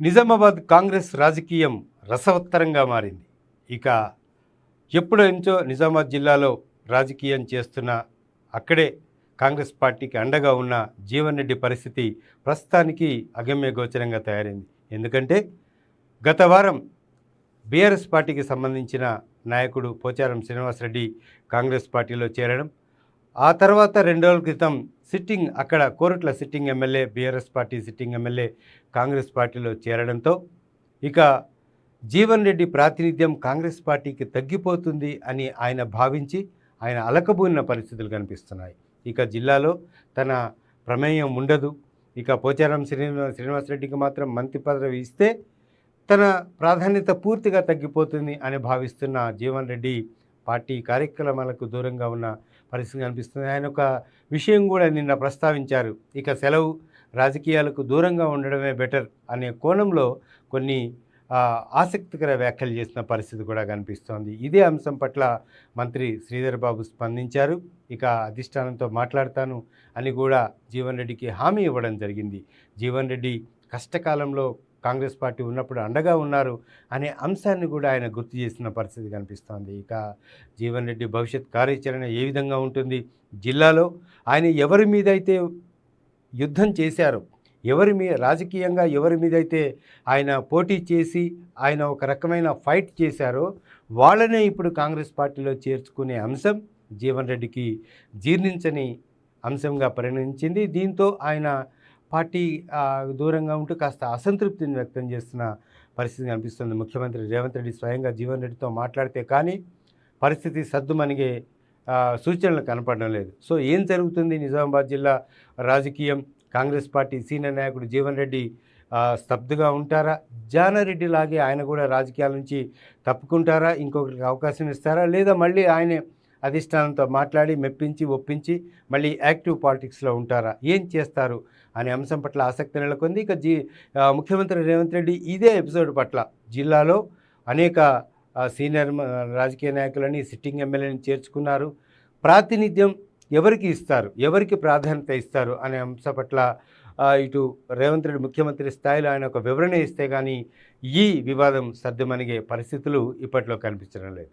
నిజామాబాద్ కాంగ్రెస్ రాజకీయం రసవత్తరంగా మారింది. ఇక ఎప్పుడో నుంచో నిజామాబాద్ జిల్లాలో రాజకీయం చేస్తున్న అక్కడే కాంగ్రెస్ పార్టీకి అండగా ఉన్న జీవన్ రెడ్డి పరిస్థితి ప్రస్తుతానికి అగమ్య గోచరంగా తయారైంది. ఎందుకంటే గత వారం బీఆర్ఎస్ పార్టీకి సంబంధించిన నాయకుడు పోచారం శ్రీనివాసరెడ్డి కాంగ్రెస్ పార్టీలో చేరడం, ఆ తర్వాత 2 రోజుల క్రితం అక్కడ Korutla sitting MLA BRS party sitting MLA Congress పార్టీలో చేరడంతో ఇక జీవన్ రెడ్డి ప్రాతినిధ్యం కాంగ్రెస్ పార్టీకి తగ్గిపోతుంది అని ఆయన భావించి ఆయన అలకబూనిన పరిస్థితులు కనిపిస్తున్నాయి. ఇక జిల్లాలో తన ప్రమేయం ఉండదు, ఇక పోచారం శ్రీనివాసరెడ్డికి మాత్రం మంత్రి పదవి ఇస్తే తన ప్రాధాన్యత పూర్తిగా తగ్గిపోతుంది అని భావిస్తున్న జీవన్ రెడ్డి పార్టీ కార్యక్రమాలకు దూరంగా ఉన్న పరిస్థితి కనిపిస్తుంది. ఆయన ఒక విషయం కూడా నిన్న ప్రస్తావించారు. ఇక సెలవు రాజకీయాలకు దూరంగా ఉండడమే బెటర్ అనే కోణంలో కొన్ని ఆసక్తికర వ్యాఖ్యలు చేసిన పరిస్థితి కూడా కనిపిస్తోంది. ఇదే అంశం పట్ల మంత్రి శ్రీధర్ బాబు స్పందించారు. ఇక అధిష్టానంతో మాట్లాడతాను అని కూడా జీవన్ రెడ్డికి హామీ ఇవ్వడం జరిగింది. జీవన్ రెడ్డి కష్టకాలంలో కాంగ్రెస్ పార్టీ ఉన్నప్పుడు అండగా ఉన్నారు అనే అంశాన్ని కూడా ఆయన గుర్తు చేసిన పరిస్థితి కనిపిస్తోంది. ఇక జీవన్ రెడ్డి భవిష్యత్ కార్యాచరణ ఏ విధంగా ఉంటుంది, జిల్లాలో ఆయన ఎవరి మీద అయితే యుద్ధం చేశారో, రాజకీయంగా ఎవరి మీదైతే ఆయన పోటీ చేసి ఆయన ఒక రకమైన ఫైట్ చేశారో వాళ్ళనే ఇప్పుడు కాంగ్రెస్ పార్టీలో చేర్చుకునే అంశం జీవన్ రెడ్డికి జీర్ణించని అంశంగా పరిణమించింది. దీంతో ఆయన పార్టీ దూరంగా ఉంటూ కాస్త అసంతృప్తిని వ్యక్తం చేస్తున్న పరిస్థితి కనిపిస్తుంది. ముఖ్యమంత్రి రేవంత్ రెడ్డి స్వయంగా జీవన్ రెడ్డితో మాట్లాడితే కానీ పరిస్థితి సద్దుమణిగే సూచనలు కనపడడం లేదు. సో ఏం జరుగుతుంది నిజామాబాద్ జిల్లా రాజకీయం? కాంగ్రెస్ పార్టీ సీనియర్ నాయకుడు జీవన్ రెడ్డి స్తబ్దుగా ఉంటారా? జానారెడ్డి లాగే ఆయన కూడా రాజకీయాల నుంచి తప్పుకుంటారా? ఇంకొకరికి అవకాశం ఇస్తారా? లేదా మళ్ళీ ఆయనే అధిష్టానంతో మాట్లాడి మెప్పించి ఒప్పించి మళ్ళీ యాక్టివ్ పాలిటిక్స్లో ఉంటారా? ఏం చేస్తారు అనే అంశం పట్ల ఆసక్తి నెలకొంది. ఇక ముఖ్యమంత్రి రేవంత్ రెడ్డి ఇదే ఎపిసోడ్ పట్ల జిల్లాలో అనేక సీనియర్ రాజకీయ నాయకులని సిట్టింగ్ ఎమ్మెల్యేని చేర్చుకున్నారు. ప్రాతినిధ్యం ఎవరికి ఇస్తారు, ఎవరికి ప్రాధాన్యత ఇస్తారు అనే అంశం పట్ల ఇటు రేవంత్ రెడ్డి ముఖ్యమంత్రి స్థాయిలో ఆయన ఒక వివరణ ఇస్తే కానీ ఈ వివాదం సర్దుమణిగే పరిస్థితులు ఇప్పట్లో కనిపించడం లేదు.